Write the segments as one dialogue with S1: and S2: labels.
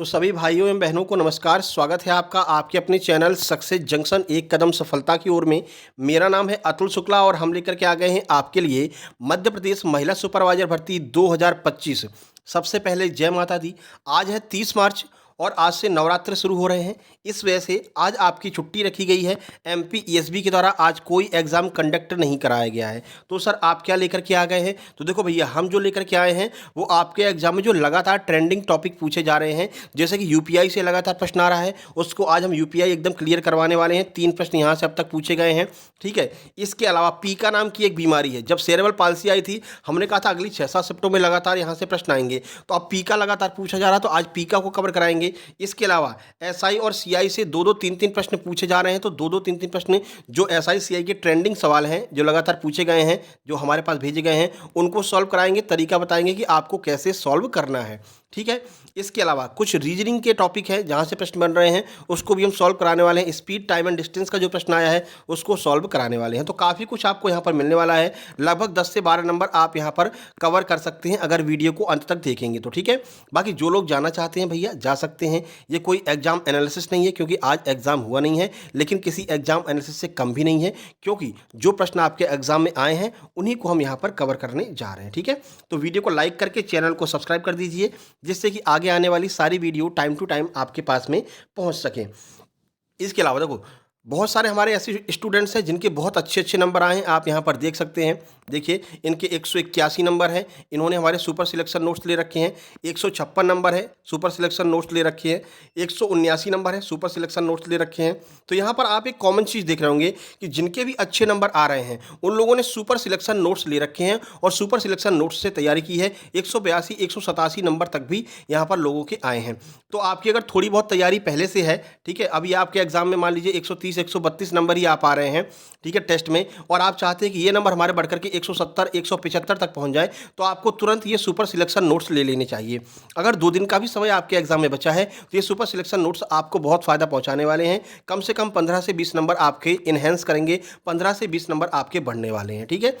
S1: तो सभी भाइयों एवं बहनों को नमस्कार। स्वागत है आपका आपके अपने चैनल सक्सेस जंक्शन एक कदम सफलता की ओर में। मेरा नाम है अतुल शुक्ला और हम लेकर के आ गए हैं आपके लिए मध्य प्रदेश महिला सुपरवाइजर भर्ती 2025। सबसे पहले जय माता दी। आज है 30 मार्च और आज से नवरात्र शुरू हो रहे हैं। इस वजह से आज आपकी छुट्टी रखी गई है। एमपी ईएसबी के द्वारा आज कोई एग्ज़ाम कंडक्ट नहीं कराया गया है। तो सर आप क्या लेकर के आ गए हैं? तो देखो भैया, हम जो लेकर के आए हैं वो आपके एग्जाम में जो लगातार ट्रेंडिंग टॉपिक पूछे जा रहे हैं, जैसे कि यूपीआई से लगातार प्रश्न आ रहा है, उसको आज हम यूपीआई एकदम क्लियर करवाने वाले हैं। 3 प्रश्न यहाँ से अब तक पूछे गए हैं, ठीक है। इसके अलावा पीका नाम की एक बीमारी है। जब सेरेब्रल पाल्सी आई थी, हमने कहा था अगली 6-7 शिफ्टों में लगातार यहाँ से प्रश्न आएंगे। तो अब पीका लगातार पूछा जा रहा है, तो आज पीका को कवर कराएंगे। इसके अलावा एसआई और सीआई से 2-2, 3-3 प्रश्न पूछे जा रहे हैं। तो 2-2, 3-3 प्रश्न जो एसआई सीआई के ट्रेंडिंग सवाल हैं, जो लगातार पूछे गए हैं, जो हमारे पास भेजे गए हैं, उनको सॉल्व कराएंगे। तरीका बताएंगे कि आपको कैसे सॉल्व करना है, ठीक है। इसके अलावा कुछ रीजनिंग के टॉपिक है जहाँ से प्रश्न बन रहे हैं, उसको भी हम सॉल्व कराने वाले हैं। स्पीड, टाइम एंड डिस्टेंस का जो प्रश्न आया है उसको सॉल्व कराने वाले हैं। तो काफ़ी कुछ आपको यहाँ पर मिलने वाला है। लगभग 10 से 12 नंबर आप यहाँ पर कवर कर सकते हैं अगर वीडियो को अंत तक देखेंगे तो, ठीक है। बाकी जो लोग जाना चाहते हैं भैया जा सकते हैं। ये कोई एग्जाम एनालिसिस नहीं है, क्योंकि आज एग्जाम हुआ नहीं है, लेकिन किसी एग्जाम एनालिसिस से कम भी नहीं है, क्योंकि जो प्रश्न आपके एग्जाम में आए हैं उन्हीं को हम यहाँ पर कवर करने जा रहे हैं, ठीक है। तो वीडियो को लाइक करके चैनल को सब्सक्राइब कर दीजिए, जिससे कि आगे आने वाली सारी वीडियो टाइम टू टाइम आपके पास में पहुंच सकें। इसके अलावा देखो, बहुत सारे हमारे ऐसे स्टूडेंट्स हैं जिनके बहुत अच्छे अच्छे नंबर आए हैं। आप यहाँ पर देख सकते हैं, देखिए इनके 181 नंबर हैं। इन्होंने हमारे सुपर सिलेक्शन नोट्स ले रखे हैं। 156 नंबर है, सुपर सिलेक्शन नोट्स ले रखे हैं। 179 नंबर है, सुपर सिलेक्शन नोट्स ले रखे हैं। तो यहाँ पर आप एक कॉमन चीज़ देख रहे होंगे कि जिनके भी अच्छे नंबर आ रहे हैं उन लोगों ने सुपर सिलेक्शन नोट्स ले रखे हैं और सुपर सिलेक्शन नोट्स से तैयारी की है। 182, 187 नंबर तक भी यहाँ पर लोगों के आए हैं। तो आपकी अगर थोड़ी बहुत तैयारी पहले से है, ठीक है, अभी आपके एग्जाम में मान लीजिए 130, 132 नंबर ही आप आ रहे हैं, ठीक है, टेस्ट में, और आप चाहते हैं कि ये नंबर हमारे बढ़कर के 170, 175 तक पहुंच जाए, तो आपको तुरंत ये सुपर सिलेक्शन नोट्स ले लेने चाहिए। अगर 2 दिन का भी समय आपके एग्जाम में बचा है तो ये सुपर सिलेक्शन नोट्स आपको बहुत फ़ायदा पहुंचाने वाले हैं। कम से कम 15 से 20 नंबर आपके इन्हेंस करेंगे, 15 से 20 नंबर आपके बढ़ने वाले हैं, ठीक है,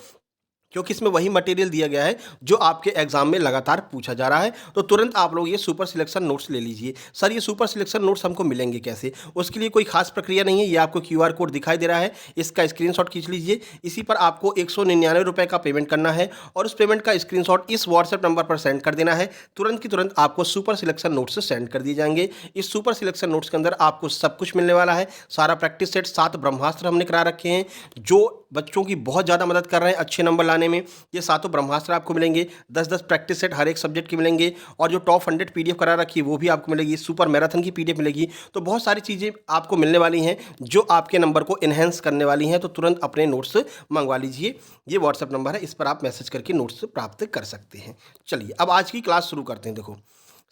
S1: क्योंकि इसमें वही मटेरियल दिया गया है जो आपके एग्जाम में लगातार पूछा जा रहा है। तो तुरंत आप लोग ये सुपर सिलेक्शन नोट्स ले लीजिए। सर ये सुपर सिलेक्शन नोट्स हमको मिलेंगे कैसे? उसके लिए कोई खास प्रक्रिया नहीं है। ये आपको क्यूआर कोड दिखाई दे रहा है, इसका स्क्रीनशॉट खींच लीजिए। इसी पर आपको 199 रुपये का पेमेंट करना है और उस पेमेंट का स्क्रीनशॉट इस व्हाट्सएप नंबर पर सेंड कर देना है। तुरंत की तुरंत आपको सुपर सिलेक्शन नोट्स सेंड कर दिए जाएंगे। इस सुपर सिलेक्शन नोट्स के अंदर आपको सब कुछ मिलने वाला है। सारा प्रैक्टिस सेट, 7 ब्रह्मास्त्र हमने करा रखे हैं जो बच्चों की बहुत ज़्यादा मदद कर रहे हैं अच्छे नंबर लाने में। ये 7 ब्रह्मास्त्र आपको मिलेंगे। 10-10 प्रैक्टिस सेट हर एक सब्जेक्ट के मिलेंगे और जो टॉप 100 पीडीएफ करा रखी है वो भी आपको मिलेगी। सुपर मैराथन की पीडीएफ मिलेगी। तो बहुत सारी चीज़ें आपको मिलने वाली हैं जो आपके नंबर को इन्हेंस करने वाली हैं। तो तुरंत अपने नोट्स मंगवा लीजिए। ये व्हाट्सएप नंबर है, इस पर आप मैसेज करके नोट्स प्राप्त कर सकते हैं। चलिए अब आज की क्लास शुरू करते हैं। देखो,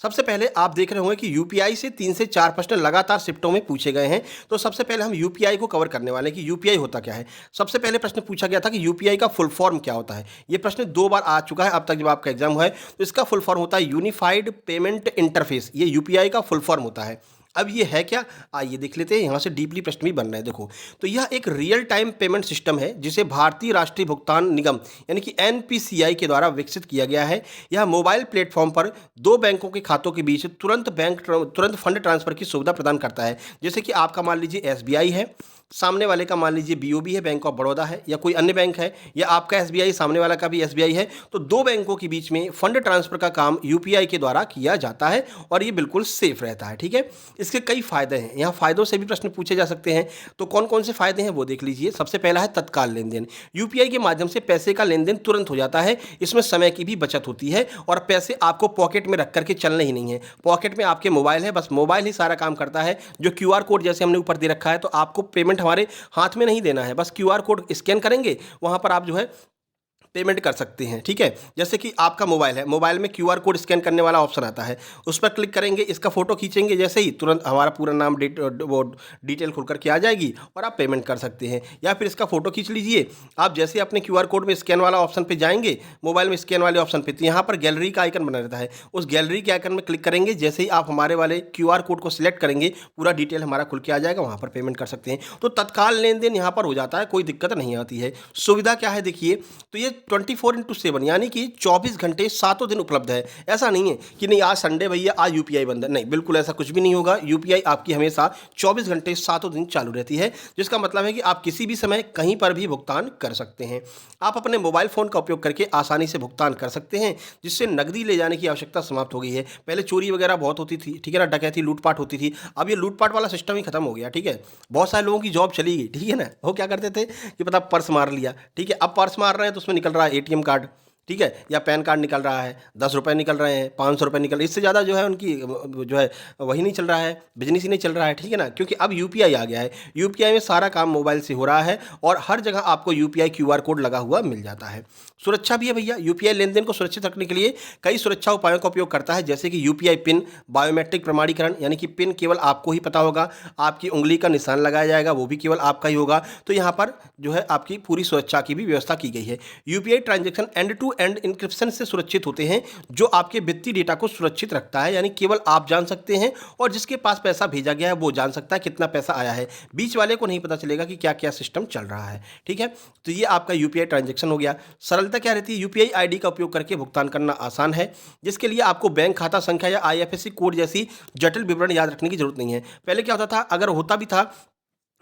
S1: सबसे पहले आप देख रहे होंगे कि यूपीआई से 3 से 4 प्रश्न लगातार शिफ्टों में पूछे गए हैं। तो सबसे पहले हम यूपीआई को कवर करने वाले हैं कि यूपीआई होता क्या है। सबसे पहले प्रश्न पूछा गया था कि यूपीआई का फुल फॉर्म क्या होता है। ये प्रश्न 2 बार आ चुका है अब तक जब आपका एग्जाम हुआ है। तो इसका फुल फॉर्म होता है यूनिफाइड पेमेंट इंटरफेस। ये यूपीआई का फुल फॉर्म होता है। अब ये है क्या, आइए देख लेते हैं। यहाँ से डीपली प्रश्न भी बन रहा है। देखो, तो यह एक रियल टाइम पेमेंट सिस्टम है जिसे भारतीय राष्ट्रीय भुगतान निगम यानी कि एनपीसीआई के द्वारा विकसित किया गया है। यह मोबाइल प्लेटफॉर्म पर 2 बैंकों के खातों के बीच तुरंत फंड ट्रांसफर की सुविधा प्रदान करता है। जैसे कि आपका मान लीजिए एसबीआई है, सामने वाले का मान लीजिए बीओबी है, बैंक ऑफ बड़ौदा है, या कोई अन्य बैंक है, या आपका एसबीआई, सामने वाला का भी एसबीआई है। तो 2 बैंकों के बीच में फंड ट्रांसफर का काम यूपीआई के द्वारा किया जाता है और ये बिल्कुल सेफ रहता है, ठीक है। इसके कई फायदे हैं। यहाँ फायदों से भी प्रश्न पूछे जा सकते हैं। तो कौन कौन से फायदे हैं वो देख लीजिए। सबसे पहला है तत्काल लेन देन। यूपीआई के माध्यम से पैसे का लेन देन तुरंत हो जाता है। इसमें समय की भी बचत होती है और पैसे आपको पॉकेट में रख करके चलने ही नहीं है। पॉकेट में आपके मोबाइल है, बस मोबाइल ही सारा काम करता है। जो क्यूआर कोड जैसे हमने ऊपर दे रखा है, तो आपको पेमेंट हमारे हाथ में नहीं देना है, बस क्यूआर कोड स्कैन करेंगे, वहां पर आप जो है पेमेंट कर सकते हैं, ठीक है। जैसे कि आपका मोबाइल है, मोबाइल में क्यूआर कोड स्कैन करने वाला ऑप्शन आता है, उस पर क्लिक करेंगे, इसका फोटो खींचेंगे, जैसे ही तुरंत हमारा पूरा नाम वो डिटेल खुल करके आ जाएगी और आप पेमेंट कर सकते हैं। या फिर इसका फोटो खींच लीजिए। आप जैसे अपने क्यूआर कोड में स्कैन वाला ऑप्शन पे जाएंगे, मोबाइल में स्कैन वाले ऑप्शन पे, तो यहाँ पर गैलरी का आइकन बना रहता है, उस गैलरी के आइकन में क्लिक करेंगे। जैसे ही आप हमारे वाले क्यूआर कोड को सिलेक्ट करेंगे, पूरा डिटेल हमारा खुल के आ जाएगा, वहाँ पर पेमेंट कर सकते हैं। तो तत्काल लेन देन यहाँ पर हो जाता है, कोई दिक्कत नहीं आती है। सुविधा क्या है देखिए, तो ये 24/7 यानी कि 24 घंटे सातों दिन उपलब्ध है। ऐसा नहीं है कि नहीं आज संडे भैया आज यूपीआई बंद है, नहीं बिल्कुल ऐसा कुछ भी नहीं होगा। यूपीआई आपकी हमेशा 24 घंटे सातों दिन चालू रहती है, जिसका मतलब है कि आप किसी भी समय कहीं पर भी भुगतान कर सकते हैं। आप अपने मोबाइल फ़ोन का उपयोग करके आसानी से भुगतान कर सकते हैं, जिससे नकदी ले जाने की आवश्यकता समाप्त हो गई है। पहले चोरी वगैरह बहुत होती थी, ठीक है ना, डकैती लूटपाट होती थी। अब ये लूटपाट वाला सिस्टम ही खत्म हो गया, ठीक है। बहुत सारे लोगों की जॉब चली गई, ठीक है ना। वो क्या करते थे कि पता पर्स मार लिया, ठीक है। अब पर्स मार रहे हैं तो उसमें निकल रहा है एटीएम कार्ड, ठीक है, या पैन कार्ड निकल रहा है, 10 रुपये निकल रहे हैं, 500 रुपये निकल रहे हैं। इससे ज़्यादा जो है उनकी जो है वही नहीं चल रहा है, बिजनेस ही नहीं चल रहा है, ठीक है ना। क्योंकि अब यूपीआई आ गया है, यूपीआई में सारा काम मोबाइल से हो रहा है और हर जगह आपको यूपीआई क्यूआर कोड लगा हुआ मिल जाता है। सुरक्षा भी है भैया, यूपीआई लेन देन को सुरक्षित रखने के लिए कई सुरक्षा उपायों का उपयोग करता है, जैसे कि यूपीआई पिन, बायोमेट्रिक प्रमाणीकरण, यानी कि पिन केवल आपको ही पता होगा, आपकी उंगली का निशान लगाया जाएगा, वो भी केवल आपका ही होगा। तो यहाँ पर जो है आपकी पूरी सुरक्षा की भी व्यवस्था की गई है। UPI transaction end to end encryption से सुरक्षित होते हैं, जो आपके वित्तीय डेटा को सुरक्षित रखता है, यानी केवल आप जान सकते हैं और जिसके पास पैसा भेजा गया है वो जान सकता है कितना पैसा आया है। बीच वाले को नहीं पता चलेगा कि क्या क्या सिस्टम चल रहा है, ठीक है। तो ये आपका यूपीआई ट्रांजैक्शन हो गया। सरलता क्या रहती है, यूपीआई आईडी का उपयोग करके भुगतान करना आसान है, जिसके लिए आपको बैंक खाता संख्या या आईएफएससी कोड जैसी जटिल विवरण याद रखने की जरूरत नहीं है। पहले क्या होता था, अगर होता भी था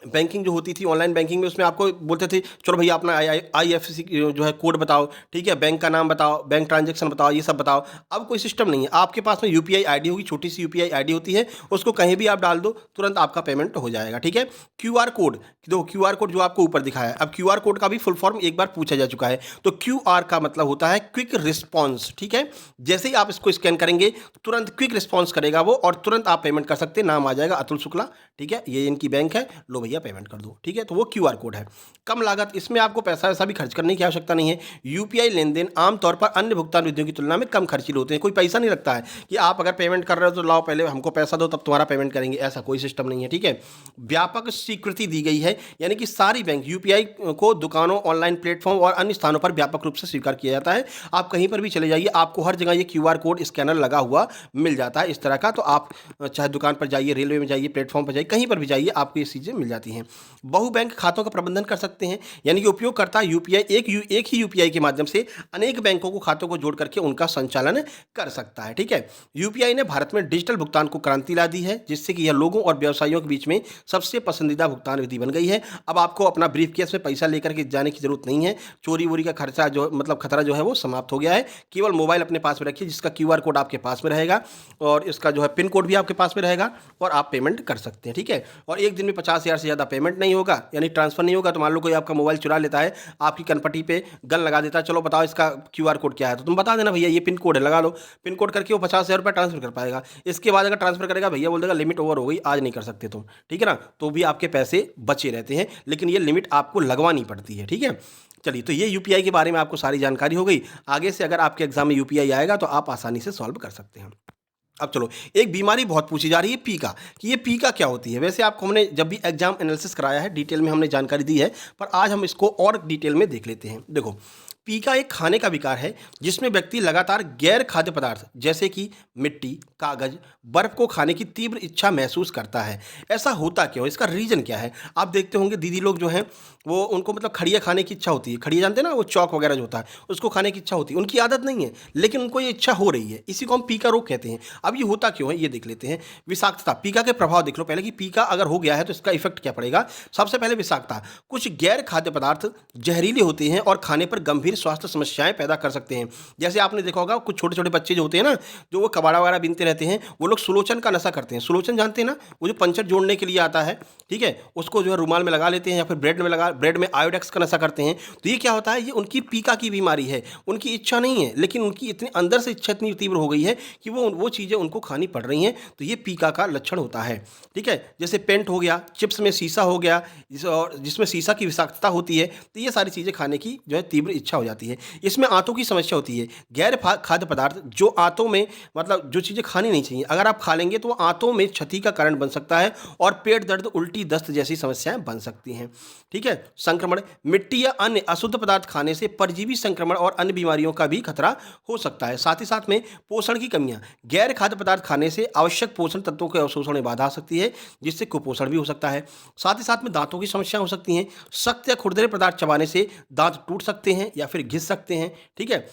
S1: बैंकिंग जो होती थी ऑनलाइन बैंकिंग में, उसमें आपको बोलते थे चलो भैया अपना आईएफएससी जो है कोड बताओ, ठीक है, बैंक का नाम बताओ, बैंक ट्रांजैक्शन बताओ, ये सब बताओ। अब कोई सिस्टम नहीं है, आपके पास में यूपीआई आईडी होगी, छोटी सी यूपीआई आईडी होती है, उसको कहीं भी आप डाल दो तुरंत आपका पेमेंट हो जाएगा, ठीक है। क्यूआर कोड, देखो क्यूआर कोड जो आपको ऊपर दिखाया है, अब क्यूआर कोड का भी फुल फॉर्म एक बार पूछा जा चुका है। तो क्यूआर का मतलब होता है क्विक रिस्पॉन्स, ठीक है। जैसे ही आप इसको स्कैन करेंगे तुरंत क्विक रिस्पॉन्स करेगा वो और तुरंत आप पेमेंट कर सकते हैं। नाम आ जाएगा अतुल शुक्ला, ठीक है, ये इनकी बैंक है, लो भैया पेमेंट कर दो, ठीक है। तो वो क्यूआर कोड है। कम लागत, इसमें आपको पैसा वैसा भी खर्च करने की आवश्यकता नहीं है। यूपीआई लेन देन आमतौर पर अन्य भुगतान विधियों की तुलना में कम खर्चीले होते हैं। कोई पैसा नहीं लगता है कि आप अगर पेमेंट कर रहे हो तो लाओ पहले हमको पैसा दो तब तुम्हारा पेमेंट करेंगे, ऐसा कोई सिस्टम नहीं है, ठीक है। व्यापक स्वीकृति दी गई है, यानी कि सारी बैंक यूपीआई को दुकानों, ऑनलाइन प्लेटफॉर्म और अन्य स्थानों पर व्यापक रूप से स्वीकार किया जाता है। आप कहीं पर भी चले जाइए, आपको हर जगह ये क्यूआर कोड स्कैनर लगा हुआ मिल जाता है इस तरह का। तो आप चाहे दुकान पर जाइए, रेलवे में जाइए, प्लेटफॉर्म पर जाइए, कहीं पर भी जाइए, आपको ये चीज़ें मिल जाती हैं। बहु बैंक खातों का प्रबंधन कर सकते हैं, यानी कि उपयोगकर्ता यूपीआई एक ही यूपीआई के माध्यम से अनेक बैंकों को खातों को जोड़ करके उनका संचालन कर सकता है, ठीक है। यूपीआई ने भारत में डिजिटल भुगतान को क्रांति ला दी है, जिससे कि यह लोगों और व्यवसायियों के बीच में सबसे पसंदीदा भुगतान विधि बन गई है। अब आपको अपना ब्रीफ केस में पैसा लेकर के जाने की जरूरत नहीं है, चोरी वोरी का खर्चा जो मतलब खतरा जो है वो समाप्त हो गया है। केवल मोबाइल अपने पास में रखिए, जिसका क्यूआर कोड आपके पास में रहेगा और इसका जो है पिन कोड भी आपके पास में रहेगा और आप पेमेंट कर सकते हैं, ठीक है। और एक दिन में 50,000 से ज़्यादा पेमेंट नहीं होगा, यानी ट्रांसफर नहीं होगा। तो मान लो कोई आपका मोबाइल चुरा लेता है, आपकी कनपट्टी पे गन लगा देता है, चलो बताओ इसका क्यूआर कोड क्या है, तो तुम बता देना भैया ये पिन कोड है, लगा लो। पिन कोड करके वो 50,000 रुपये ट्रांसफर कर पाएगा। इसके बाद अगर ट्रांसफर करेगा भैया बोल देगा लिमिट ओवर हो गई, आज नहीं कर सकते तुम, ठीक है ना। तो भी आपके पैसे बचे रहते हैं, लेकिन ये लिमिट आपको लगवानी पड़ती है, ठीक है। चलिए, तो ये यूपीआई के बारे में आपको सारी जानकारी हो गई। आगे से अगर आपके एग्जाम में यूपीआई आएगा तो आप आसानी से सॉल्व कर सकते हैं। अब चलो, एक बीमारी बहुत पूछी जा रही है पीका, कि ये पीका क्या होती है। वैसे आपको हमने जब भी एग्जाम एनालिसिस कराया है डिटेल में हमने जानकारी दी है, पर आज हम इसको और डिटेल में देख लेते हैं। देखो, पीका एक खाने का विकार है जिसमें व्यक्ति लगातार गैर खाद्य पदार्थ जैसे कि मिट्टी, कागज, बर्फ को खाने की तीव्र इच्छा महसूस करता है। ऐसा होता क्यों, इसका रीजन क्या है। आप देखते होंगे दीदी लोग जो हैं वो उनको मतलब खड़िया खाने की इच्छा होती है। खड़िया जानते हैं ना, वो चौक वगैरह जो होता है उसको खाने की इच्छा होती है। उनकी आदत नहीं है लेकिन उनको ये इच्छा हो रही है, इसी को हम पीका रोग कहते हैं। अब ये होता क्यों है ये देख लेते हैं। विषाक्तता, पीका के प्रभाव देख लो पहले कि पीका अगर हो गया है तो इसका इफेक्ट क्या पड़ेगा। सबसे पहले विषाक्तता, कुछ गैर खाद्य पदार्थ जहरीले होते हैं और खाने पर गंभीर स्वास्थ्य समस्याएं पैदा कर सकते हैं। जैसे आपने देखा होगा कुछ छोटे छोटे बच्चे जो होते हैं ना, जो वो कबाड़ा वगैरह बीनते रहते हैं, वो लोग सुलोचन का नशा करते हैं। सुलोचन जानते हैं ना, वो जो पंचर जोड़ने के लिए आता है, ठीक है, उसको जो है रुमाल में लगा लेते हैं या फिर ब्रेड में आयोडेक्स का नशा करते हैं। तो ये क्या होता है, ये उनकी पीका की बीमारी है। उनकी इच्छा नहीं है लेकिन उनकी इतनी अंदर से इच्छा इतनी तीव्र हो गई है कि वो चीज़ें उनको खानी पड़ रही हैं। तो ये पीका का लक्षण होता है, ठीक है। जैसे पेंट हो गया, चिप्स में शीशा हो गया, जिसमें शीशा की विषाक्तता होती है, तो ये सारी चीज़ें खाने की जो है तीव्र इच्छा हो जाती है। इसमें आंतों की समस्या होती है। गैर खाद्य पदार्थ जो आंतों में मतलब जो चीज़ें खानी नहीं चाहिए, अगर आप खा लेंगे तो वो आंतों में क्षति का कारण बन सकता है और पेट दर्द, उल्टी, दस्त जैसी समस्याएं बन सकती हैं, ठीक है। संक्रमण, मिट्टी या अन्य अशुद्ध पदार्थ खाने से परजीवी संक्रमण और अन्य बीमारियों का भी खतरा हो सकता है। साथ ही साथ में पोषण की कमियां, गैर खाद्य पदार्थ खाने से आवश्यक पोषण तत्वों के अवशोषण में बाधा आ सकती है, जिससे कुपोषण भी हो सकता है। साथ ही साथ में दांतों की समस्या हो सकती हैं। सख्त या खुरदरे पदार्थ चबाने से दांत टूट सकते हैं या फिर फिर घिस सकते हैं, ठीक है।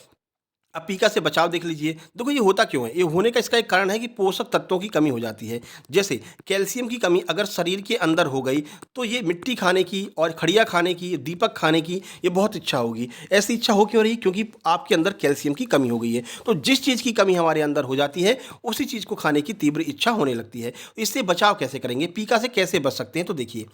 S1: अब पीका से बचाव देख लीजिए। देखो ये होता क्यों है? ये होने का इसका एक कारण है कि पोषक तत्वों की कमी हो जाती है। जैसे कैल्शियम की कमी अगर शरीर के अंदर हो गई तो ये मिट्टी खाने की और खड़िया खाने की, दीपक खाने की ये बहुत इच्छा होगी। ऐसी इच्छा हो क्यों रही? क्योंकि आपके अंदर कैल्शियम की कमी हो गई है। तो जिस चीज़ की कमी हमारे अंदर हो जाती है उसी चीज़ को खाने की तीव्र इच्छा होने लगती है। इससे बचाव कैसे करेंगे? पीका से कैसे बच सकते हैं? तो देखिए,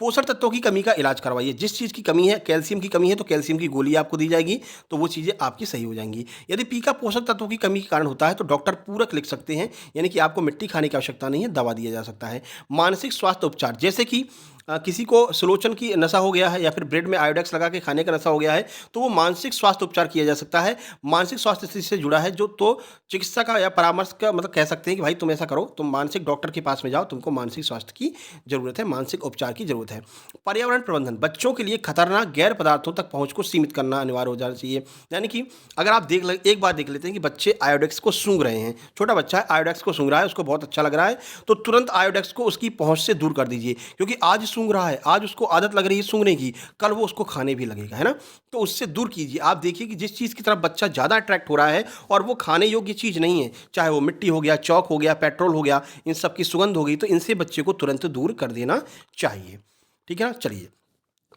S1: पोषक तत्वों की कमी का इलाज करवाइए। जिस चीज़ की कमी है, कैल्शियम की कमी है तो कैल्शियम की गोली आपको दी जाएगी, तो वो चीज़ें आपकी सही हो जाएंगी। यदि पीका पोषक तत्वों की कमी के कारण होता है तो डॉक्टर पूरक लिख सकते हैं, यानी कि आपको मिट्टी खाने की आवश्यकता नहीं है, दवा दिया जा सकता है। मानसिक स्वास्थ्य उपचार, जैसे कि किसी को सुलोचन की नशा हो गया है या फिर ब्रेड में आयोडेक्स लगा के खाने का नशा हो गया है, तो वो मानसिक स्वास्थ्य उपचार किया जा सकता है। मानसिक स्वास्थ्य स्थिति से जुड़ा है जो, तो चिकित्सा का या परामर्श का मतलब कह सकते हैं कि भाई तुम ऐसा करो, तुम मानसिक डॉक्टर के पास में जाओ, तुमको मानसिक स्वास्थ्य की जरूरत है, मानसिक उपचार की जरूरत है। पर्यावरण प्रबंधन, बच्चों के लिए खतरनाक गैर पदार्थों तक पहुंच को सीमित करना अनिवार्य हो जाना चाहिए। यानी कि अगर आप एक बात देख लेते हैं कि बच्चे आयोडेक्स को सूंघ रहे हैं, छोटा बच्चा है आयोडेक्स को सूंघ रहा है, उसको बहुत अच्छा लग रहा है, तो तुरंत आयोडेक्स को उसकी पहुंच से दूर कर दीजिए। क्योंकि आज सूंघ रहा है, आज उसको आदत लग रही है सूंघने की, कल वो उसको खाने भी लगेगा, है ना। तो उससे दूर कीजिए। आप देखिए कि जिस चीज़ की तरफ बच्चा ज़्यादा अट्रैक्ट हो रहा है और वो खाने योग्य चीज़ नहीं है, चाहे वो मिट्टी हो गया, चौक हो गया, पेट्रोल हो गया, इन सब की सुगंध हो गई, तो इनसे बच्चे को तुरंत दूर कर देना चाहिए, ठीक है ना। चलिए,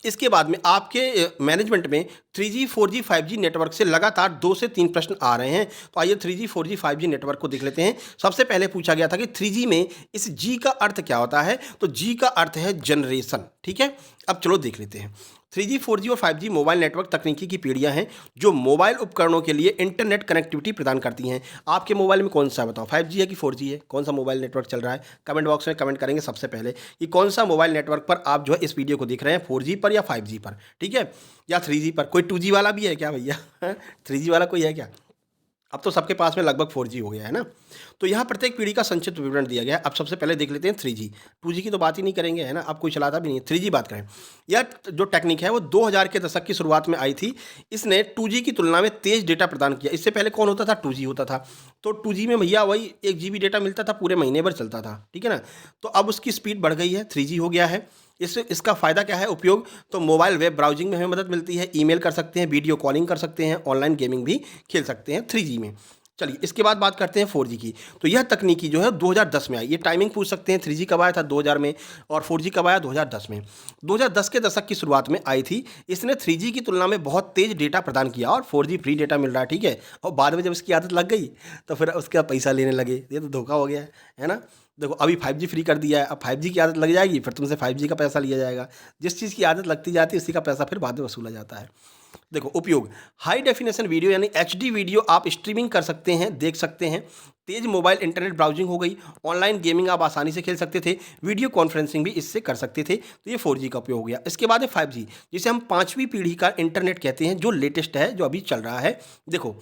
S1: इसके बाद में आपके मैनेजमेंट में 3G, 4G, 5G नेटवर्क से लगातार 2 से 3 प्रश्न आ रहे हैं। तो आइए 3G, 4G, 5G नेटवर्क को देख लेते हैं। सबसे पहले पूछा गया था कि 3G में इस G का अर्थ क्या होता है? तो G का अर्थ है जनरेशन, ठीक है। अब चलो देख लेते हैं। 3G, 4G और 5G मोबाइल नेटवर्क तकनीकी की पीढ़ियां हैं जो मोबाइल उपकरणों के लिए इंटरनेट कनेक्टिविटी प्रदान करती हैं। आपके मोबाइल में कौन सा है बताओ, 5G है कि 4G है? कौन सा मोबाइल नेटवर्क चल रहा है? कमेंट बॉक्स में कमेंट करेंगे सबसे पहले कि कौन सा मोबाइल नेटवर्क पर आप जो है इस वीडियो को देख रहे हैं, 4G पर या 5G पर, ठीक है, या 3G पर। कोई 2G वाला भी है क्या भैया? 3G वाला कोई है क्या? अब तो सबके पास में लगभग 4G हो गया है ना। तो यहाँ प्रत्येक पीढ़ी का संक्षिप्त विवरण दिया गया है। अब सबसे पहले देख लेते हैं 3G। 2G की तो बात ही नहीं करेंगे, है ना, अब कोई चलाता भी नहीं है। 3G बात करें। यह जो टेक्निक है वो 2000 के दशक की शुरुआत में आई थी। इसने 2G की तुलना में तेज डेटा प्रदान किया। इससे पहले कौन होता था? 2G होता था। तो 2G में भैया वही 1 GB डेटा मिलता था, पूरे महीने भर चलता था, ठीक है ना। तो अब उसकी स्पीड बढ़ गई है, 3G हो गया है। इसका फ़ायदा क्या है? उपयोग तो मोबाइल वेब ब्राउजिंग में हमें मदद मिलती है, ईमेल कर सकते हैं, वीडियो कॉलिंग कर सकते हैं, ऑनलाइन गेमिंग भी खेल सकते हैं 3G में। चलिए, इसके बाद बात करते हैं 4G की। तो यह तकनीकी जो है 2010 में आई। ये टाइमिंग पूछ सकते हैं, 3G कब आया था? 2000 में, और 4G कब आया? 2010 में। 2010 के दशक की शुरुआत में आई थी। इसने 3G की तुलना में बहुत तेज डेटा प्रदान किया और 4G फ्री डेटा मिल रहा है, ठीक है। और बाद में जब इसकी आदत लग गई तो फिर उसका पैसा लेने लगे। ये तो धोखा हो गया है ना। देखो, अभी 5G फ्री कर दिया है, अब 5G की आदत लग जाएगी, फिर तुमसे 5G का पैसा लिया जाएगा। जिस चीज़ की आदत लगती जाती है उसी का पैसा फिर बाद में वसूला जाता है। देखो, उपयोग हाई डेफिनेशन वीडियो यानी HD वीडियो आप स्ट्रीमिंग कर सकते हैं, देख सकते हैं। तेज मोबाइल इंटरनेट ब्राउजिंग हो गई। ऑनलाइन गेमिंग आप आसानी से खेल सकते थे। वीडियो कॉन्फ्रेंसिंग भी इससे कर सकते थे। तो ये 4G का उपयोग हो गया। इसके बाद है 5G, जिसे हम 5वीं पीढ़ी का इंटरनेट कहते हैं, जो लेटेस्ट है, जो अभी चल रहा है। देखो,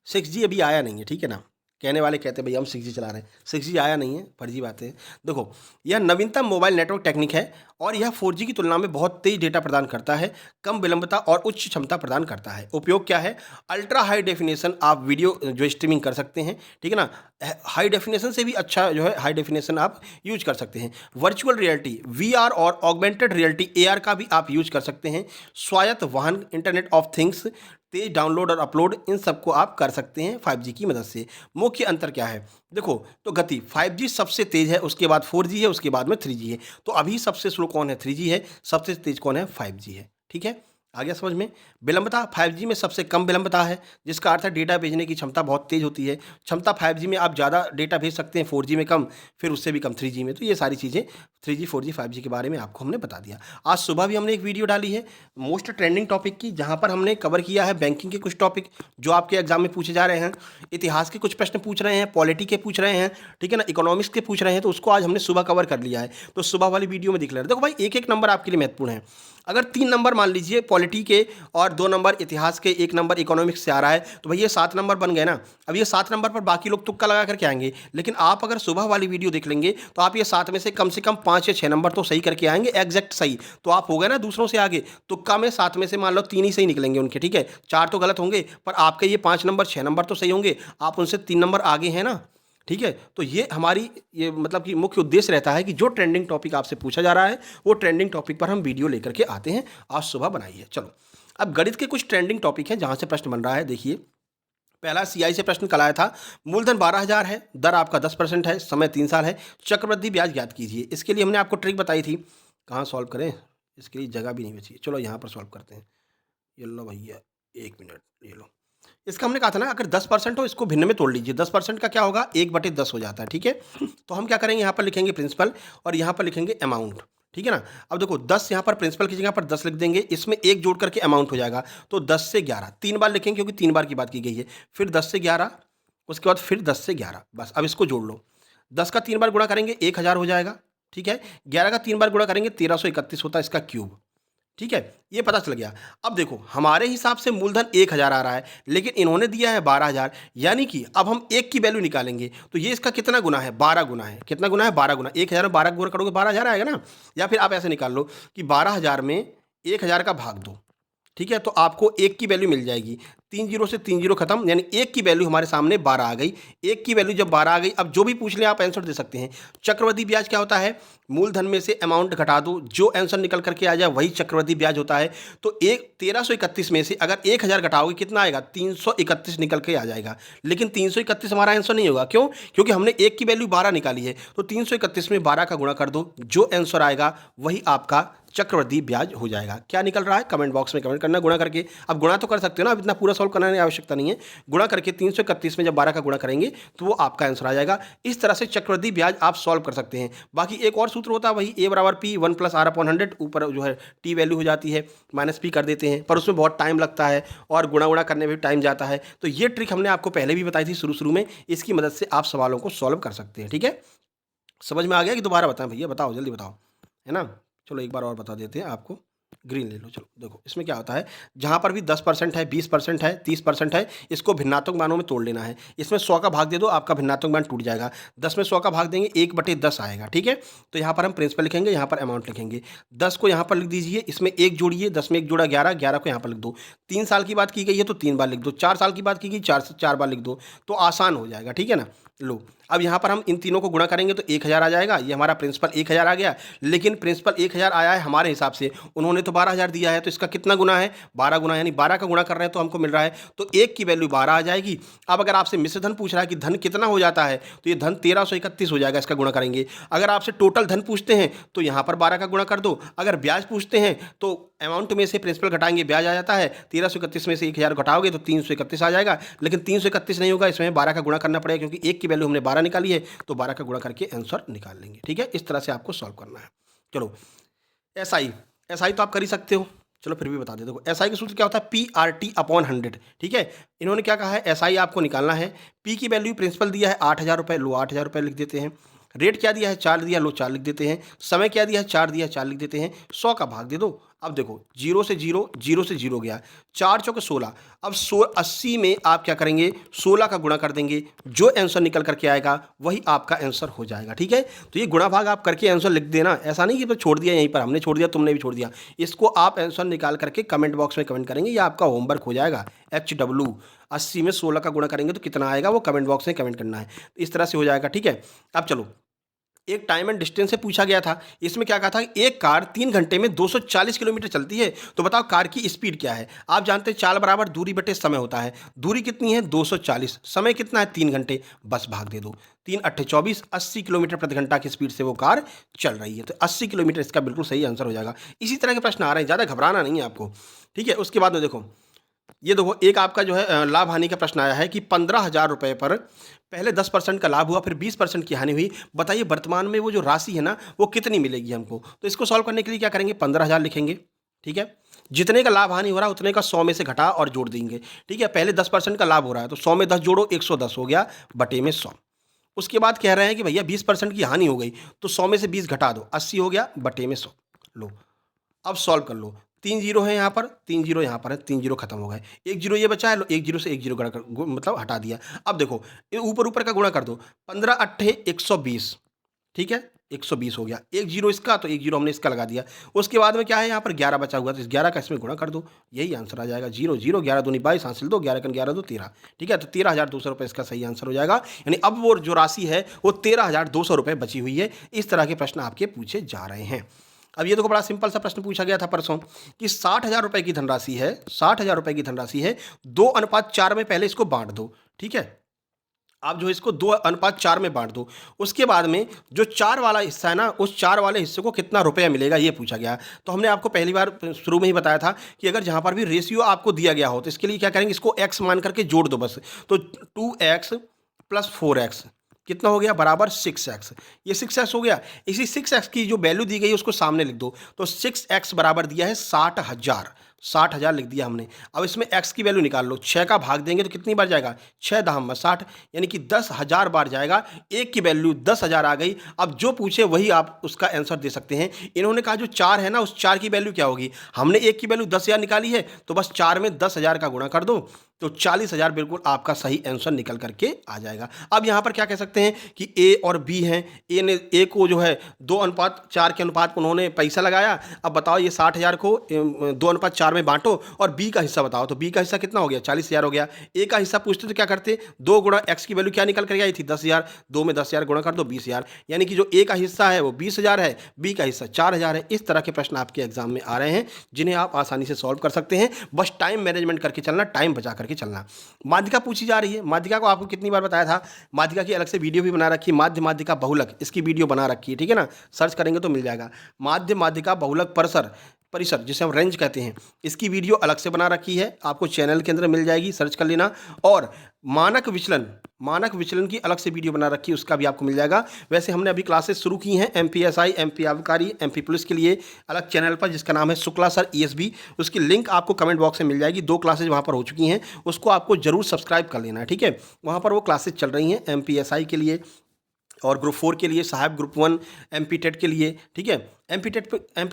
S1: 6G अभी आया नहीं है, ठीक है ना। कहने वाले कहते हैं भैया हम 6G चला रहे हैं, 6G आया नहीं है, फर्जी बातें हैं। देखो, यह नवीनतम मोबाइल नेटवर्क टेक्निक है और यह 4G की तुलना में बहुत तेज डेटा प्रदान करता है, कम विलंबता और उच्च क्षमता प्रदान करता है। उपयोग क्या है? अल्ट्रा हाई डेफिनेशन आप वीडियो जो स्ट्रीमिंग कर सकते हैं, ठीक है ना। हाई डेफिनेशन से भी अच्छा जो है हाई डेफिनेशन आप यूज कर सकते हैं। वर्चुअल रियलिटी, VR और ऑगमेंटेड रियलिटी AR का भी आप यूज कर सकते हैं। स्वायत्त वाहन, internet of things, Tej download और अपलोड, इन सबको आप कर सकते हैं 5G की मदद से। मुख्य अंतर क्या है? देखो, तो गति 5G सबसे तेज है, उसके बाद 4G है, उसके बाद में 3G है। तो अभी सबसे स्लो कौन है? 3G है। सबसे तेज कौन है? 5G है, ठीक है। आ गया समझ में? विलंबता 5G में सबसे कम विलंबता है, जिसका अर्थ है डेटा भेजने की क्षमता बहुत तेज होती है। क्षमता 5G में आप ज़्यादा डेटा भेज सकते हैं, 4G में कम, फिर उससे भी कम 3G में। तो ये सारी चीज़ें 3G, 4G, 5G के बारे में आपको हमने बता दिया। आज सुबह भी हमने एक वीडियो डाली है मोस्ट ट्रेंडिंग टॉपिक की, जहाँ पर हमने कवर किया है बैंकिंग के कुछ टॉपिक जो आपके एग्जाम में पूछे जा रहे हैं। इतिहास के कुछ प्रश्न पूछ रहे हैं, पॉलिटी के पूछ रहे हैं, ठीक है ना, इकोनॉमिक्स के पूछ रहे हैं, तो उसको आज हमने सुबह कवर कर लिया है। तो सुबह वाली वीडियो में दिख रहा है। देखो भाई, एक एक नंबर आपके लिए महत्वपूर्ण है। अगर 3 नंबर मान लीजिए पॉलिटी के और 2 नंबर इतिहास के, 1 नंबर इकोनॉमिक्स से आ रहा है, तो भैया 7 नंबर बन गए ना। अब ये 7 नंबर पर बाकी लोग तुक्का लगा करके आएंगे, लेकिन आप अगर सुबह वाली वीडियो देख लेंगे तो आप ये 7 में से कम 5 या 6 नंबर तो सही करके आएंगे, एग्जैक्ट सही। तो आप हो गए ना दूसरों से आगे। तुक्का में 7 में से मान लो 3 ही सही निकलेंगे उनके, ठीक है। 4 तो गलत होंगे, पर आपके ये 5 नंबर 6 नंबर तो सही होंगे, आप उनसे 3 नंबर आगे हैं ना, ठीक है। तो ये हमारी ये मतलब कि मुख्य उद्देश्य रहता है कि जो ट्रेंडिंग टॉपिक आपसे पूछा जा रहा है वो ट्रेंडिंग टॉपिक पर हम वीडियो लेकर के आते हैं। आज सुबह बनाइए। चलो, अब गणित के कुछ ट्रेंडिंग टॉपिक हैं जहाँ से प्रश्न बन रहा है। देखिए, पहला सीआई से प्रश्न कल आया था। मूलधन 12,000 है, दर आपका 10% है, समय 3 साल है, चक्रवृद्धि ब्याज ज्ञात कीजिए। इसके लिए हमने आपको ट्रिक बताई थी। कहाँ सॉल्व करें, इसके लिए जगह भी नहीं बची। चलो यहाँ पर सॉल्व करते हैं। ये लो भैया, 1 मिनट, ये लो। इसका हमने कहा था ना, अगर 10% हो इसको भिन्न में तोड़ लीजिए। 10% का क्या होगा, 1/10 हो जाता है, ठीक है। तो हम क्या करेंगे, यहाँ पर लिखेंगे प्रिंसिपल और यहाँ पर लिखेंगे अमाउंट, ठीक है ना। अब देखो 10 यहाँ पर प्रिंसिपल की जगह पर 10 लिख देंगे, इसमें 1 जोड़ करके अमाउंट हो जाएगा। तो 10 से 11 3 बार लिखेंगे क्योंकि 3 बार की बात की गई है। फिर 10 से 11, उसके बाद फिर 10 से 11, बस। अब इसको जोड़ लो। 10 का 3 बार गुणा करेंगे 1000 हो जाएगा, ठीक है। 11 का 3 बार गुणा करेंगे 1331 होता है, इसका क्यूब, ठीक है। ये पता चल गया। अब देखो हमारे हिसाब से मूलधन 1000 आ रहा है, लेकिन इन्होंने दिया है 12,000, यानी कि अब हम 1 की वैल्यू निकालेंगे तो ये इसका कितना गुना है, 12 गुना है। कितना गुना है, 12 गुना। 1000 में 12 गुना करोगे 12,000 आएगा ना। या फिर आप ऐसे निकाल लो कि 12,000 में 1000 का भाग दो, ठीक है। तो आपको 1 की वैल्यू मिल जाएगी। 3 जीरो से 3 जीरो खत्म, यानी 1 की वैल्यू हमारे सामने 12 आ गई। 1 की वैल्यू जब 12 आ गई, अब जो भी पूछ ले आप आंसर दे सकते हैं। चक्रवृद्धि ब्याज क्या होता है, मूलधन में से अमाउंट घटा दो, जो आंसर निकल करके आ जाए वही चक्रवृद्धि ब्याज होता है। तो 1331 में से अगर 1000 घटाओगे कितना आएगा, 331 निकल के आ जाएगा। लेकिन 331 हमारा आंसर नहीं होगा, क्यों, क्योंकि हमने 1 की वैल्यू 12 निकाली है। तो 331 में 12 का गुणा कर दो, जो आंसर आएगा वही आपका चक्रवृद्धि ब्याज हो जाएगा। क्या निकल रहा है, कमेंट बॉक्स में कमेंट करना गुणा करके। अब गुणा तो कर सकते हो ना, अब इतना पूरा सॉल्व करने की आवश्यकता नहीं है। गुणा करके 331 में जब 12 का गुणा करेंगे तो वो आपका आंसर आ जाएगा। इस तरह से चक्रवृद्धि ब्याज आप सॉल्व कर सकते हैं। बाकी एक और सूत्र होता है, वही A बराबर P 1 + R/100, ऊपर जो है टी वैल्यू हो जाती है, -P कर देते हैं, पर उसमें बहुत टाइम लगता है और गुणा करने में भी टाइम जाता है। तो ये ट्रिक हमने आपको पहले भी बताई थी शुरू में, इसकी मदद से आप सवालों को सॉल्व कर सकते हैं, ठीक है। समझ में आ गया कि दोबारा बताएं भैया, बताओ जल्दी बताओ, है ना। चलो एक बार और बता देते हैं आपको। ग्रीन ले लो। चलो देखो इसमें क्या होता है, जहाँ पर भी 10% है, 20% है, 30% है, इसको भिन्नात्मक मानों में तोड़ लेना है। इसमें 100 का भाग दे दो, आपका भिन्नात्मक मान टूट जाएगा। 10 में 100 का भाग देंगे 1/10 आएगा, ठीक है। तो यहाँ पर हम प्रिंसिपल लिखेंगे, यहाँ पर अमाउंट लिखेंगे। 10 को यहाँ पर लिख दीजिए, इसमें 1 जोड़िए, 10 में 1 जोड़ा 11, 11 को यहाँ पर लिख दो। 3 साल की बात की गई है तो 3 बार लिख दो, 4 साल की बात की गई 4 बार लिख दो, तो आसान हो जाएगा, ठीक है ना। लो अब यहाँ पर हम इन तीनों को गुणा करेंगे तो 1000 आ जाएगा। ये हमारा प्रिंसिपल 1000 आ गया, लेकिन प्रिंसिपल 1000 आया है हमारे हिसाब से, उन्होंने तो 12,000 दिया है, तो इसका कितना गुना है, 12 गुना, यानी 12 का गुणा कर रहे हैं तो हमको मिल रहा है, तो 1 की वैल्यू 12 आ जाएगी। अब अगर आपसे मिश्र धन पूछ रहा है कि धन कितना हो जाता है, तो ये धन 1331 हो जाएगा, इसका गुणा करेंगे। अगर आपसे टोटल धन पूछते हैं तो यहाँ पर 12 का गुणा कर दो। अगर ब्याज पूछते हैं तो अमाउंट में से प्रिंसिपल घटाएंगे, ब्याज आ जाता है। 1331 में से 1000 घटाओगे तो 331 आ जाएगा, लेकिन 331 नहीं होगा, इसमें 12 का गुणा करना पड़ेगा, क्योंकि 1 की वैल्यू हमने 12 निकाली है, तो 12 का गुणा करके आंसर निकाल लेंगे, ठीक है। इस तरह से आपको सॉल्व करना है। चलो एसआई तो आप कर ही सकते हो, चलो फिर भी बता दे। देखो एसआई का सूत्र क्या होता है, PRT/100, ठीक है। इन्होंने क्या कहा है, एसआई आपको निकालना है। पी की वैल्यू प्रिंसिपल दिया है 8,000 रुपये, लो 8,000 रुपये लिख देते हैं। रेट क्या दिया है, 4 दिया, लो 4 लिख देते हैं। समय क्या दिया है, 4 दिया, 4 लिख देते हैं। 100 का भाग दे दो। अब देखो 0 से 0, 0 से 0 गया, 4 चौके 16। अब 80 में आप क्या करेंगे, 16 का गुणा कर देंगे, जो आंसर निकल करके आएगा वही आपका आंसर हो जाएगा, ठीक है। तो ये गुणा भाग आप करके आंसर लिख देना, ऐसा नहीं कि तो छोड़ दिया, यहीं पर हमने छोड़ दिया, तुमने भी छोड़ दिया। इसको आप आंसर निकाल करके कमेंट बॉक्स में कमेंट करेंगे, ये आपका होमवर्क हो जाएगा। HW 80 में 16 का गुणा करेंगे तो कितना आएगा, वो कमेंट बॉक्स में कमेंट करना है। इस तरह से हो जाएगा, ठीक है। अब चलो, एक टाइम एंड डिस्टेंस से पूछा गया था। इसमें क्या कहा था, एक कार 3 घंटे में 240 किलोमीटर चलती है, तो बताओ कार की स्पीड क्या है। आप जानते हैं चाल बराबर दूरी बटे समय होता है। दूरी कितनी है, 240, समय कितना है, 3 घंटे, बस भाग दे दो। 3 8 24, 80 किलोमीटर प्रति घंटा की स्पीड से वो कार चल रही है, तो 80 किलोमीटर इसका बिल्कुल सही आंसर हो जाएगा। इसी तरह के प्रश्न आ रहे हैं, ज़्यादा घबराना नहीं है आपको, ठीक है। उसके बाद में देखो, ये देखो एक आपका जो है लाभ हानि का प्रश्न आया है कि 15,000 रुपये पर पहले 10% का लाभ हुआ, फिर 20% की हानि हुई। बताइए वर्तमान में वो जो राशि है ना, वो कितनी मिलेगी हमको। तो इसको सॉल्व करने के लिए क्या करेंगे, 15,000 लिखेंगे, ठीक है। जितने का लाभ हानि हो रहा है उतने का 100 में से घटा और जोड़ देंगे, ठीक है। पहले 10% का लाभ हो रहा है तो 100 में 10 जोड़ो, 110 हो गया, बटे में 100। उसके बाद कह रहे हैं कि भैया 20% की हानि हो गई, तो 100 में से 20 घटा दो, 80 हो गया, बटे में 100। लो अब सॉल्व कर लो। 3 जीरो है यहाँ पर, 3 जीरो यहाँ पर है, 3 जीरो खत्म हो गए। 1 जीरो ये बचा है, लो 1 जीरो से 1 जीरो मतलब हटा दिया। अब देखो ये ऊपर का गुणा कर दो, 15 अट्ठे 120, ठीक है, 120 हो गया। 1 जीरो इसका, तो 1 जीरो हमने इसका लगा दिया। उसके बाद में क्या है, यहाँ पर 11 बचा हुआ, तो इस 11 का इसमें गुणा कर दो, यही आंसर आ जाएगा। 0 0 11 दूनी 22, हासिल 2, 11 कन 11 2 13, ठीक है। तो 13,200 रुपये इसका सही आंसर हो जाएगा। यानी अब वो जो राशि है वो 13,200 रुपये बची हुई है। इस तरह के प्रश्न आपके पूछे जा रहे हैं। अब ये देखो बड़ा सिंपल सा प्रश्न पूछा गया था परसों कि 60,000 रुपए की धनराशि है, 60,000 रुपए की धनराशि है, 2:4 में पहले इसको बांट दो, ठीक है। आप जो है इसको 2:4 में बांट दो। उसके बाद में जो 4 वाला हिस्सा है ना, उस 4 वाले हिस्से को कितना रुपया मिलेगा ये पूछा गया। तो हमने आपको पहली बार शुरू में ही बताया था कि अगर जहाँ पर भी रेशियो आपको दिया गया हो तो इसके लिए क्या करेंगे, इसको x मान करके जोड़ दो बस। तो 2x + 4x कितना हो गया, बराबर 6x। ये 6x हो गया। इसी 6x की जो वैल्यू दी गई है उसको सामने लिख दो। तो 6x बराबर दिया है 60,000, 60,000 लिख दिया हमने। अब इसमें x की वैल्यू निकाल लो, 6 का भाग देंगे तो कितनी बार जाएगा, 6 दहम 60, यानी कि 10,000 बार जाएगा। एक की वैल्यू 10,000 आ गई। अब जो पूछे वही आप उसका आंसर दे सकते हैं। इन्होंने कहा जो 4 है ना, उस 4 की वैल्यू क्या होगी, हमने एक की वैल्यू 10,000 निकाली है, तो बस 4 में 10,000 का गुणा कर दो, तो 40,000 बिल्कुल आपका सही आंसर निकल करके आ जाएगा। अब यहाँ पर क्या कह सकते हैं कि ए और बी हैं, ए को जो है 2:4 के अनुपात को उन्होंने पैसा लगाया। अब बताओ ये 60,000 को 2:4 में बांटो और बी का हिस्सा बताओ, तो बी का हिस्सा कितना हो गया, 40,000 हो गया। ए का हिस्सा पूछते तो क्या करते, 2 गुणा एक्स की वैल्यू क्या निकल कर आई थी, 10,000, 2 में 10,000 गुणा कर दो 20,000, यानी कि जो ए का हिस्सा है वो 20,000 है, बी का हिस्सा 4,000 है। इस तरह के प्रश्न आपके एग्जाम में आ रहे हैं जिन्हें आप आसानी से सॉल्व कर सकते हैं। बस टाइम मैनेजमेंट करके चलना, टाइम बचा करके चलना। माध्यिका पूछी जा रही है। माध्यिका को आपको कितनी बार बताया था, माध्यिका की अलग से वीडियो भी बना रखी है, माध्य माध्यिका बहुलक, इसकी वीडियो बना रखी है, ठीक है ना, सर्च करेंगे तो मिल जाएगा। माध्य माध्यिका बहुलक परिसर जिसे हम रेंज कहते हैं, इसकी वीडियो अलग से बना रखी है, आपको चैनल के अंदर मिल जाएगी, सर्च कर लेना। और मानक विचलन की अलग से वीडियो बना रखी है, उसका भी आपको मिल जाएगा। वैसे हमने अभी क्लासेस शुरू की हैं MPSI, MP आबकारी, MP पुलिस के लिए अलग चैनल पर, जिसका नाम है शुक्ला सर ESB। उसकी लिंक आपको कमेंट बॉक्स में मिल जाएगी। 2 क्लासेज वहाँ पर हो चुकी हैं, उसको आपको जरूर सब्सक्राइब कर लेना है, ठीक है। वहाँ पर वो क्लासेज चल रही हैं MPSI के लिए और ग्रुप 4 के लिए, सहायक ग्रुप 1, MP टेट के लिए, ठीक है। MP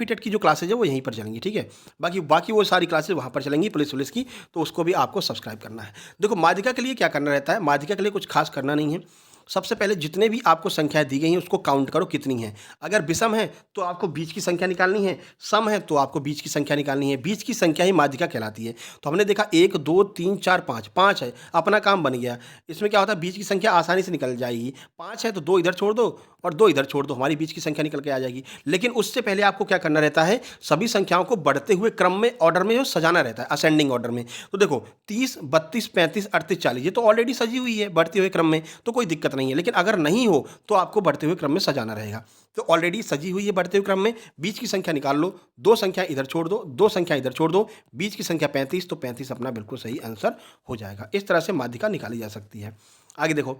S1: टेट की जो क्लासेज है वो यहीं पर चलेंगी, ठीक है। बाकी वो सारी क्लासेज वहाँ पर चलेंगी पुलिस की, तो उसको भी आपको सब्सक्राइब करना है। देखो माध्यिका के लिए क्या करना रहता है, माध्यिका के लिए कुछ खास करना नहीं है। सबसे पहले जितने भी आपको संख्याएं दी गई हैं उसको काउंट करो कितनी हैं। अगर विषम है तो आपको बीच की संख्या निकालनी है, सम है तो आपको बीच की संख्या निकालनी है। बीच की संख्या ही माध्यिका कहलाती है। तो हमने देखा 1 2 3 4 5, 5 है, अपना काम बन गया। इसमें क्या होता है, बीच की संख्या आसानी से निकल जाएगी। 5 है तो 2 इधर छोड़ दो और 2 इधर छोड़ दो, हमारी बीच की संख्या निकल के आ जाएगी। लेकिन उससे पहले आपको क्या करना रहता है, सभी संख्याओं को बढ़ते हुए क्रम में, ऑर्डर में सजाना रहता है, असेंडिंग ऑर्डर में। तो देखो 30 32 35 38 40 ये तो ऑलरेडी सजी हुई है बढ़ते हुए क्रम में, तो कोई दिक्कत नहीं है। लेकिन अगर नहीं हो तो आपको बढ़ते हुए क्रम में सजाना रहेगा। तो ऑलरेडी सजी हुई है बढ़ते हुए क्रम में, बीच की संख्या निकाल लो, 2 संख्या इधर छोड़ दो, 2 संख्या इधर छोड़ दो, बीच की संख्या 35, तो 35 अपना बिल्कुल सही आंसर हो जाएगा। इस तरह से माध्यिका निकाली जा सकती है। आगे देखो,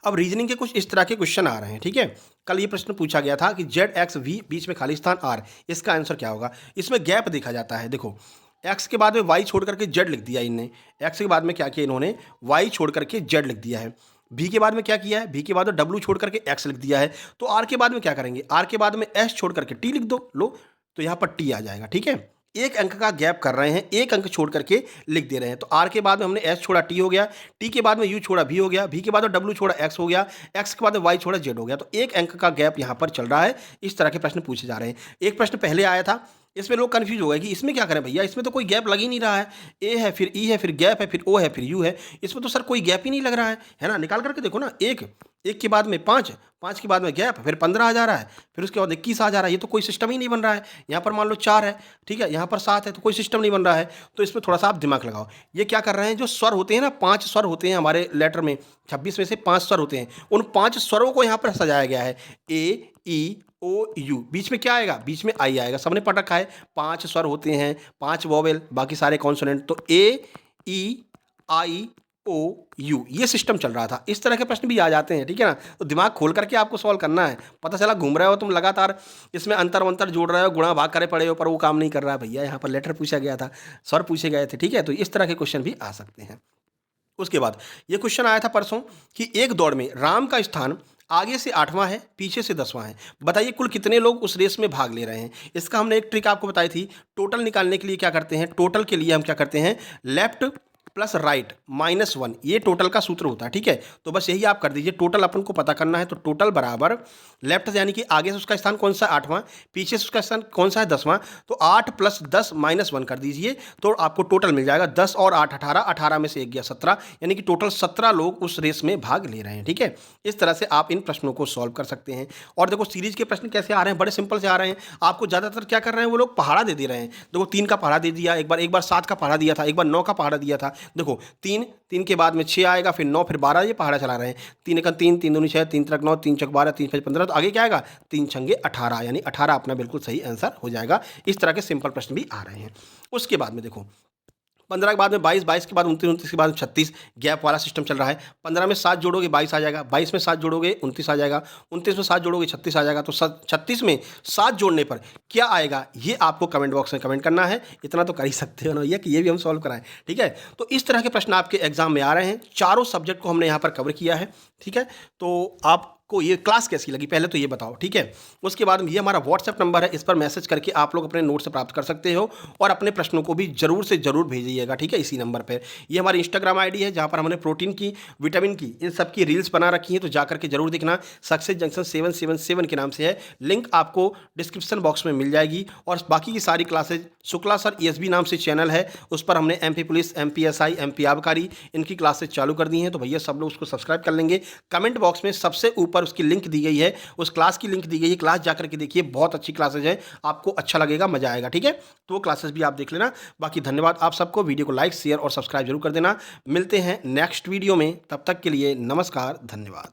S1: अब रीजनिंग के कुछ इस तरह के क्वेश्चन आ रहे हैं, ठीक है। कल ये प्रश्न पूछा गया था कि ZXV बीच में खाली स्थान R, इसका आंसर क्या होगा। इसमें गैप देखा जाता है। देखो x के बाद में y छोड़ करके z लिख दिया इनने, x के बाद में क्या किया इन्होंने, y छोड़ करके z लिख दिया है। v के बाद में क्या किया है, v के बाद में w छोड़ करके x लिख दिया है। तो r के बाद में क्या करेंगे, r के बाद में s छोड़ करके t लिख दो, लो तो यहाँ पर t आ जाएगा, ठीक है। एक अंक का गैप कर रहे हैं, एक अंक छोड़ करके लिख दे रहे हैं। तो r के बाद में हमने s छोड़ा t हो गया, t के बाद में u छोड़ा v हो गया, v के बाद में w छोड़ा x हो गया, x के बाद में y छोड़ा z हो गया। तो एक अंक का गैप यहाँ पर चल रहा है। इस तरह के प्रश्न पूछे जा रहे हैं। एक प्रश्न पहले आया था, इसमें लोग कंफ्यूज हो गए कि इसमें क्या करें भैया, इसमें तो कोई गैप लग ही नहीं रहा है, ए है फिर ई है फिर गैप है फिर ओ है फिर यू है, इसमें तो सर कोई गैप ही नहीं लग रहा है ना। निकाल करके देखो ना, एक के बाद में 5, 5 के बाद में गैप, फिर 15 आ जा रहा है, फिर उसके बाद 21 आ जा रहा है। ये तो कोई सिस्टम ही नहीं बन रहा है। यहाँ पर मान लो 4 है, ठीक है, यहाँ पर 7 है, तो कोई सिस्टम नहीं बन रहा है। तो इसमें थोड़ा सा आप दिमाग लगाओ। ये क्या कर रहे हैं, जो स्वर होते हैं ना, 5 स्वर होते हैं हमारे लेटर में, 26 में से 5 स्वर होते हैं, उन 5 स्वरों को यहाँ पर सजाया गया है। ए ई ओ यू, बीच में क्या आएगा, बीच में आई आएगा। सबने पढ़ रखा है 5 स्वर होते हैं, 5 वोवेल, बाकी सारे कॉन्सोनेंट। तो ए ई आई ओ यू, ये सिस्टम चल रहा था। इस तरह के प्रश्न भी आ जाते हैं, ठीक है ना। तो दिमाग खोल करके आपको सॉल्व करना है। पता चला घूम रहे हो तुम लगातार, इसमें अंतर वंतर जोड़ रहे हो, गुणा भाग करे पड़े हो, पर वो काम नहीं कर रहा है भैया। यहाँ पर लेटर पूछा गया था, स्वर पूछे गए थे, ठीक है। तो इस तरह के क्वेश्चन भी आ सकते हैं। उसके बाद ये क्वेश्चन आया था परसों कि एक दौड़ में राम का स्थान आगे से 8वां है, पीछे से 10वां है। बताइए कुल कितने लोग उस रेस में भाग ले रहे हैं। इसका हमने एक ट्रिक आपको बताई थी। टोटल निकालने के लिए क्या करते हैं, टोटल के लिए हम क्या करते हैं, लेफ्ट प्लस राइट -1, ये टोटल का सूत्र होता है। ठीक है, तो बस यही आप कर दीजिए। टोटल अपन को पता करना है, तो टोटल बराबर लेफ्ट से यानी कि आगे से उसका स्थान कौन सा है 8वां, पीछे से उसका स्थान कौन सा है 10वां, तो 8 + 10 -1 कर दीजिए, तो आपको टोटल मिल जाएगा 10 और 8 18, 18 में से 1 गया 17, यानी कि टोटल 17 लोग उस रेस में भाग ले रहे हैं। ठीक है, इस तरह से आप इन प्रश्नों को सॉल्व कर सकते हैं। और देखो सीरीज के प्रश्न कैसे आ रहे हैं, बड़े सिंपल से आ रहे हैं। आपको ज़्यादातर क्या कर रहे हैं वो लोग, पहाड़ा दे रहे हैं। देखो 3 का पहाड़ा दे दिया, एक बार 7 का पहाड़ा दिया था, एक बार 9 का पहाड़ा दिया था। देखो 3 के बाद में 6 आएगा, फिर 9, फिर 12, ये पहाड़ा चला रहे हैं। 3 1 3, 3 2 6, 3 3 9, 3 6 12, 3 5 15, तो आगे क्या आएगा 3 6 18, यानी 18 अपना बिल्कुल सही आंसर हो जाएगा। इस तरह के सिंपल प्रश्न भी आ रहे हैं। उसके बाद में देखो 15 के बाद में 22, 22 के बाद 29, 29 के बाद 36, गैप वाला सिस्टम चल रहा है। 15 में 7 जोड़ोगे 22 आ जाएगा, 22 में 7 जोड़ोगे 29 आ जाएगा, 29 में 7 जोड़ोगे 36 आ जाएगा। तो 36 में 7 जोड़ने पर क्या आएगा, ये आपको कमेंट बॉक्स में कमेंट करना है। इतना तो कर ही सकते हो ना भैया कि ये भी हम सॉल्व कराएं। ठीक है, तो इस तरह के प्रश्न आपके एग्जाम में आ रहे हैं। चारों सब्जेक्ट को हमने यहाँ पर कवर किया है। ठीक है, तो आपको ये क्लास कैसी लगी पहले तो ये बताओ। ठीक है, उसके बाद ये हमारा व्हाट्सएप नंबर है, इस पर मैसेज करके आप लोग अपने नोट्स प्राप्त कर सकते हो और अपने प्रश्नों को भी जरूर से जरूर भेजिएगा। ठीक है, इसी नंबर पर। ये हमारी इंस्टाग्राम आईडी है, जहाँ पर हमने प्रोटीन की, विटामिन की, इन सब की रील्स बना रखी है, तो जाकर के जरूर देखना। सक्सेस जंक्शन 777 के नाम से है, लिंक आपको डिस्क्रिप्शन बॉक्स में मिल जाएगी। और बाकी की सारी क्लासेज शुक्ला सर ESB नाम से चैनल है, उस पर हमने MP पुलिस, MPSI, MP आबकारी, इनकी क्लासेज चालू कर दी हैं। तो भैया सब लोग उसको सब्सक्राइब कर लेंगे। कमेंट बॉक्स में सबसे ऊपर उसकी लिंक दी गई है, उस क्लास की लिंक दी गई है, क्लास जाकर के देखिए, बहुत अच्छी क्लासेज है, आपको अच्छा लगेगा, मजा आएगा। ठीक है, तो वो क्लासेस भी आप देख लेना। बाकी धन्यवाद आप सबको, वीडियो को लाइक शेयर और सब्सक्राइब जरूर कर देना। मिलते हैं नेक्स्ट वीडियो में, तब तक के लिए नमस्कार, धन्यवाद।